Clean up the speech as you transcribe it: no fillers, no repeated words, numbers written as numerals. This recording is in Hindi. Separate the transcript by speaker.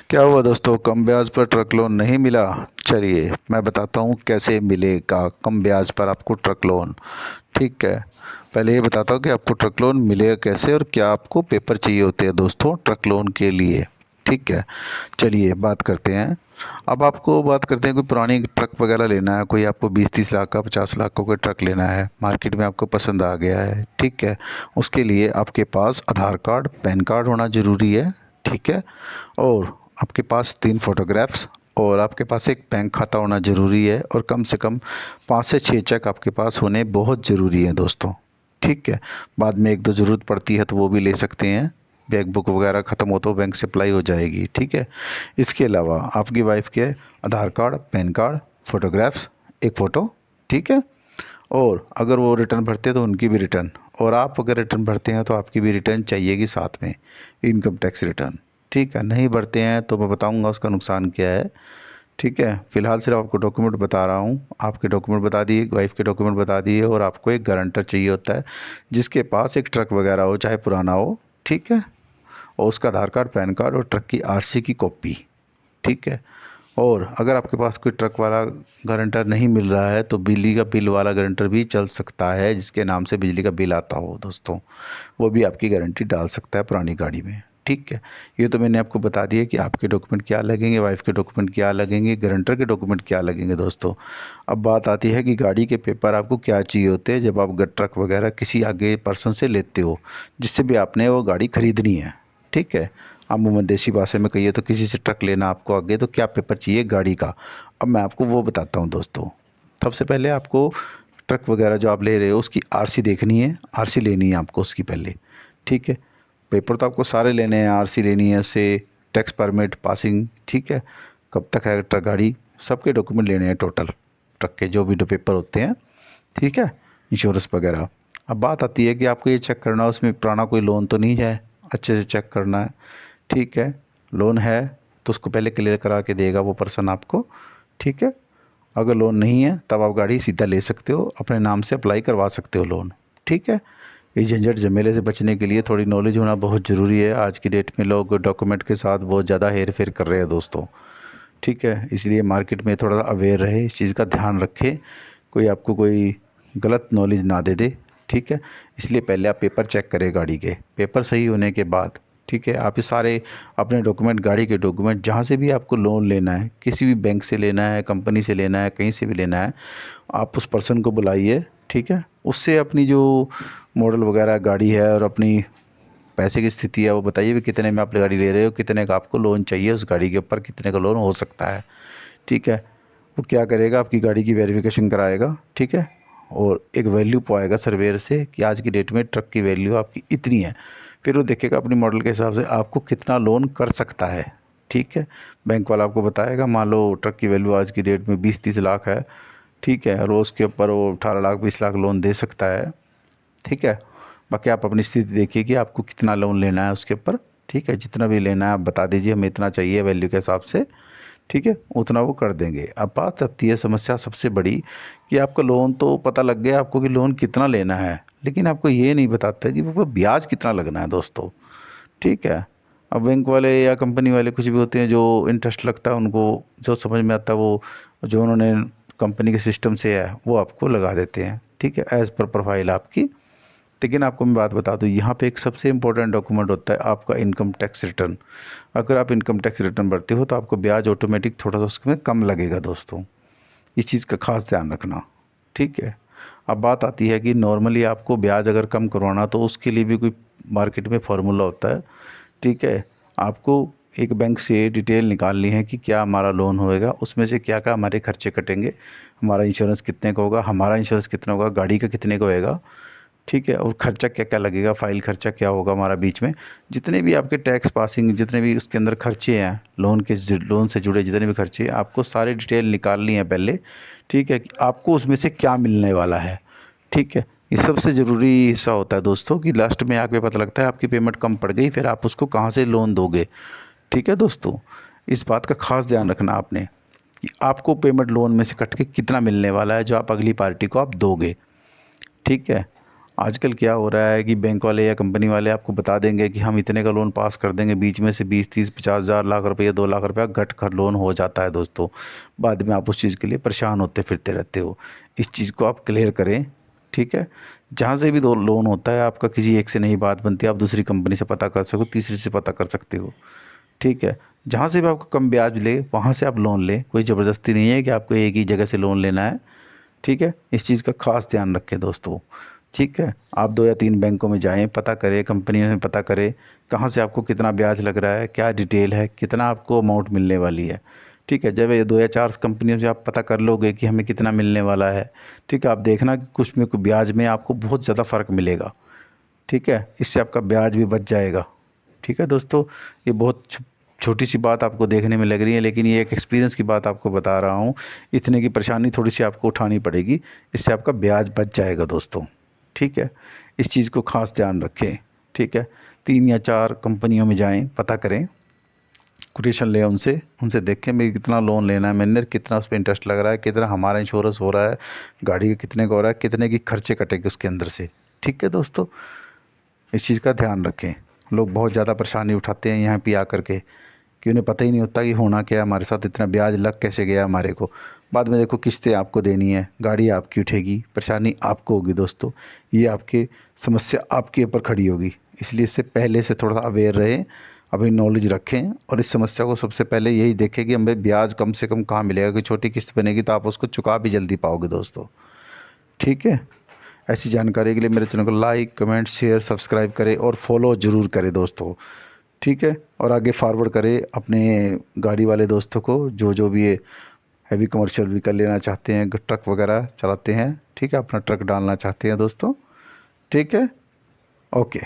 Speaker 1: क्या हुआ दोस्तों, कम ब्याज पर ट्रक लोन नहीं मिला? चलिए मैं बताता हूँ कैसे मिलेगा कम ब्याज पर आपको ट्रक लोन। ठीक है, पहले ये बताता हूँ कि आपको ट्रक लोन मिलेगा कैसे और क्या आपको पेपर चाहिए होते हैं दोस्तों ट्रक लोन के लिए। ठीक है, चलिए बात करते हैं। अब आपको बात करते हैं, कोई पुरानी ट्रक वगैरह लेना है, कोई आपको 20-30 लाख का 50 लाख का कोई ट्रक लेना है, मार्केट में आपको पसंद आ गया है। ठीक है, उसके लिए आपके पास आधार कार्ड पैन कार्ड होना ज़रूरी है। ठीक है, और आपके पास 3 फोटोग्राफ्स और आपके पास एक बैंक खाता होना ज़रूरी है, और कम से कम 5 से 6 चेक आपके पास होने बहुत ज़रूरी है दोस्तों। ठीक है, बाद में एक दो ज़रूरत पड़ती है तो वो भी ले सकते हैं, बैंक बुक वगैरह ख़त्म हो तो बैंक से अप्लाई हो जाएगी। ठीक है, इसके अलावा आपकी वाइफ के आधार कार्ड पैन कार्ड फ़ोटोग्राफ्स, एक फ़ोटो। ठीक है, और अगर वो रिटर्न भरते हैं तो उनकी भी रिटर्न, और आप अगर रिटर्न भरते हैं तो आपकी भी रिटर्न चाहिएगी साथ में, इनकम टैक्स रिटर्न। ठीक है, नहीं भरते हैं तो मैं बताऊंगा उसका नुकसान क्या है। ठीक है, फ़िलहाल सिर्फ आपको डॉक्यूमेंट बता रहा हूँ। आपके डॉक्यूमेंट बता दिए, वाइफ के डॉक्यूमेंट बता दिए, और आपको एक गारंटर चाहिए होता है जिसके पास एक ट्रक वगैरह हो, चाहे पुराना हो। ठीक है, और उसका आधार कार्ड पैन कार्ड और ट्रक की आरसी की कॉपी। ठीक है, और अगर आपके पास कोई ट्रक वाला गारंटर नहीं मिल रहा है तो बिजली का बिल वाला गारंटर भी चल सकता है, जिसके नाम से बिजली का बिल आता हो दोस्तों, वो भी आपकी गारंटी डाल सकता है पुरानी गाड़ी में। ठीक है, ये तो मैंने आपको बता दिया कि आपके डॉक्यूमेंट क्या लगेंगे, वाइफ के डॉक्यूमेंट क्या लगेंगे, गारंटर के डॉक्यूमेंट क्या लगेंगे दोस्तों। अब बात आती है कि गाड़ी के पेपर आपको क्या चाहिए होते हैं जब आप ट्रक वगैरह किसी आगे पर्सन से लेते हो, जिससे भी आपने वो गाड़ी खरीदनी है। ठीक है, अमूमन देसी भाषा में कहिए तो किसी से ट्रक लेना आपको आगे, तो क्या पेपर चाहिए गाड़ी का, अब मैं आपको वो बताता हूँ दोस्तों। सबसे पहले आपको ट्रक वगैरह जो आप ले रहे हो उसकी आरसी देखनी है, आरसी लेनी है आपको उसकी पहले। ठीक है, पेपर तो आपको सारे लेने हैं, आरसी लेनी है उससे, टैक्स परमिट पासिंग। ठीक है, कब तक है ट्रक गाड़ी, सबके डॉक्यूमेंट लेने हैं टोटल, ट्रक के जो भी पेपर होते हैं। ठीक है, इंश्योरेंस वगैरह। अब बात आती है कि आपको ये चेक करना है उसमें पुराना कोई लोन तो नहीं है, अच्छे से चेक करना है। ठीक है, लोन है तो उसको पहले क्लियर करा के देगा वो पर्सन आपको। ठीक है, अगर लोन नहीं है तब आप गाड़ी सीधा ले सकते हो, अपने नाम से अप्लाई करवा सकते हो लोन। ठीक है, इस झंझट झमेले से बचने के लिए थोड़ी नॉलेज होना बहुत ज़रूरी है। आज की डेट में लोग डॉक्यूमेंट के साथ बहुत ज़्यादा हेर फेर कर रहे हैं दोस्तों। ठीक है, इसलिए मार्केट में थोड़ा अवेयर रहे, इस चीज़ का ध्यान रखें, कोई आपको कोई गलत नॉलेज ना दे दे। ठीक है, इसलिए पहले आप पेपर चेक करें गाड़ी के, पेपर सही होने के बाद ठीक है आप ये सारे अपने डॉक्यूमेंट, गाड़ी के डॉक्यूमेंट, जहाँ से भी आपको लोन लेना है, किसी भी बैंक से लेना है, कंपनी से लेना है, कहीं से भी लेना है, आप उस पर्सन को बुलाइए। ठीक है, उससे अपनी जो मॉडल वगैरह गाड़ी है और अपनी पैसे की स्थिति है वो बताइए, भी कितने में आप गाड़ी ले रहे हो, कितने का आपको लोन चाहिए उस गाड़ी के ऊपर, कितने का लोन हो सकता है। ठीक है, वो क्या करेगा, आपकी गाड़ी की वेरिफिकेशन कराएगा। ठीक है, और एक वैल्यू पाएगा सर्वेयर से कि आज की डेट में ट्रक की वैल्यू आपकी इतनी है, फिर वो देखेगा अपनी मॉडल के हिसाब से आपको कितना लोन कर सकता है। ठीक है, बैंक वाला आपको बताएगा, मान लो ट्रक की वैल्यू आज की डेट में 20-30 लाख है। ठीक है, और उसके ऊपर वो 18 लाख 20 लाख लोन दे सकता है। ठीक है, बाकी आप अपनी स्थिति देखिए कि आपको कितना लोन लेना है उसके ऊपर। ठीक है, जितना भी लेना है आप बता दीजिए, हमें इतना चाहिए वैल्यू के हिसाब से। ठीक है, उतना वो कर देंगे। अब बात आती है समस्या सबसे बड़ी, कि आपका लोन तो पता लग गया आपको कि लोन कितना लेना है, लेकिन आपको ये नहीं बताता कि वो ब्याज कितना लगना है दोस्तों। ठीक है, अब बैंक वाले या कंपनी वाले कुछ भी होते हैं, जो इंटरेस्ट लगता है उनको जो समझ में आता है वो जो उन्होंने कंपनी के सिस्टम से है वो आपको लगा देते हैं। ठीक है, एज़ पर प्रोफाइल आपकी। लेकिन आपको मैं बात बता दूं, यहाँ पे एक सबसे इम्पोर्टेंट डॉक्यूमेंट होता है आपका इनकम टैक्स रिटर्न। अगर आप इनकम टैक्स रिटर्न भरते हो तो आपको ब्याज ऑटोमेटिक थोड़ा सा उसमें कम लगेगा दोस्तों, इस चीज़ का खास ध्यान रखना। ठीक है, अब बात आती है कि नॉर्मली आपको ब्याज अगर कम करवाना तो उसके लिए भी कोई मार्केट में फार्मूला होता है। ठीक है, आपको एक बैंक से डिटेल निकालनी है कि क्या हमारा लोन होएगा, उसमें से क्या क्या हमारे खर्चे कटेंगे, हमारा इंश्योरेंस कितने का होगा, हमारा इंश्योरेंस कितना होगा, गाड़ी का कितने का होएगा। ठीक है, और खर्चा क्या क्या लगेगा, फाइल खर्चा क्या होगा हमारा बीच में, जितने भी आपके टैक्स पासिंग, जितने भी उसके अंदर खर्चे हैं, लोन के लोन से जुड़े जितने भी खर्चे हैं, आपको सारी डिटेल निकालनी है पहले। ठीक है, कि आपको उसमें से क्या मिलने वाला है। ठीक है, ये सबसे ज़रूरी हिस्सा होता है दोस्तों, कि लास्ट में आके पता लगता है आपकी पेमेंट कम पड़ गई, फिर आप उसको कहाँ से लोन दोगे। ठीक है दोस्तों, इस बात का खास ध्यान रखना आपने, कि आपको पेमेंट लोन में से कट के कितना मिलने वाला है जो आप अगली पार्टी को आप दोगे। ठीक है, आजकल क्या हो रहा है कि बैंक वाले या कंपनी वाले आपको बता देंगे कि हम इतने का लोन पास कर देंगे, बीच में से 20 30 50 हज़ार लाख रुपये 2 लाख रुपया घट कर लोन हो जाता है दोस्तों। बाद में आप उस चीज़ के लिए परेशान होते फिरते रहते हो। इस चीज़ को आप क्लियर करें, ठीक है। जहाँ से भी दो लोन होता है आपका, किसी एक से नहीं बात बनती, आप दूसरी कंपनी से पता कर सको, तीसरी से पता कर सकते हो, ठीक है। जहाँ से भी आपको कम ब्याज ले वहाँ से आप लोन लें, कोई ज़बरदस्ती नहीं है कि आपको एक ही जगह से लोन लेना है, ठीक है। इस चीज़ का खास ध्यान रखें दोस्तों, ठीक है। आप 2 या 3 बैंकों में जाएं, पता करें, कंपनी में पता करें कहाँ से आपको कितना ब्याज लग रहा है, क्या डिटेल है, कितना आपको अमाउंट मिलने वाली है, ठीक है। जब ये 2 या 4 कंपनियों से आप पता कर लोगे कि हमें कितना मिलने वाला है, ठीक है, आप देखना कि कुछ में कुछ ब्याज में आपको बहुत ज़्यादा फ़र्क मिलेगा, ठीक है। इससे आपका ब्याज भी बच जाएगा, ठीक है दोस्तों। ये बहुत छोटी सी बात आपको देखने में लग रही है, लेकिन ये एक एक्सपीरियंस की बात आपको बता रहा हूँ। इतने की परेशानी थोड़ी सी आपको उठानी पड़ेगी, इससे आपका ब्याज बच जाएगा दोस्तों, ठीक है। इस चीज़ को खास ध्यान रखें, ठीक है। 3 या 4 कंपनियों में जाएं, पता करें, कोटेशन लें उनसे, उनसे देखें भाई कितना लोन लेना है मैंने, कितना उस पर इंटरेस्ट लग रहा है, कितना हमारा इंश्योरेंस हो रहा है, गाड़ी का कितने का हो रहा है, कितने की खर्चे कटेंगे उसके अंदर से, ठीक है दोस्तों। इस चीज़ का ध्यान रखें। लोग बहुत ज़्यादा परेशानी उठाते हैं यहाँ पे आकर के, कि उन्हें पता ही नहीं होता कि होना क्या है हमारे साथ, इतना ब्याज लग कैसे गया हमारे को। बाद में देखो किस्तें आपको देनी है, गाड़ी आपकी उठेगी, परेशानी आपको होगी दोस्तों। ये आपके समस्या आपके ऊपर खड़ी होगी, इसलिए इससे पहले से थोड़ा अवेयर रहें, अभी नॉलेज रखें, और इस समस्या को सबसे पहले यही देखें कि हमें ब्याज कम से कम कहाँ मिलेगा, कि छोटी किस्त बनेगी तो आप उसको चुका भी जल्दी पाओगे दोस्तों, ठीक है। ऐसी जानकारी के लिए मेरे चैनल को लाइक कमेंट शेयर सब्सक्राइब करें और फॉलो ज़रूर करें दोस्तों, ठीक है। और आगे फॉरवर्ड करें अपने गाड़ी वाले दोस्तों को, जो जो भी ये हैवी कमर्शियल व्हीकल लेना चाहते हैं, ट्रक वगैरह चलाते हैं, ठीक है, अपना ट्रक डालना चाहते हैं दोस्तों, ठीक है। ओके।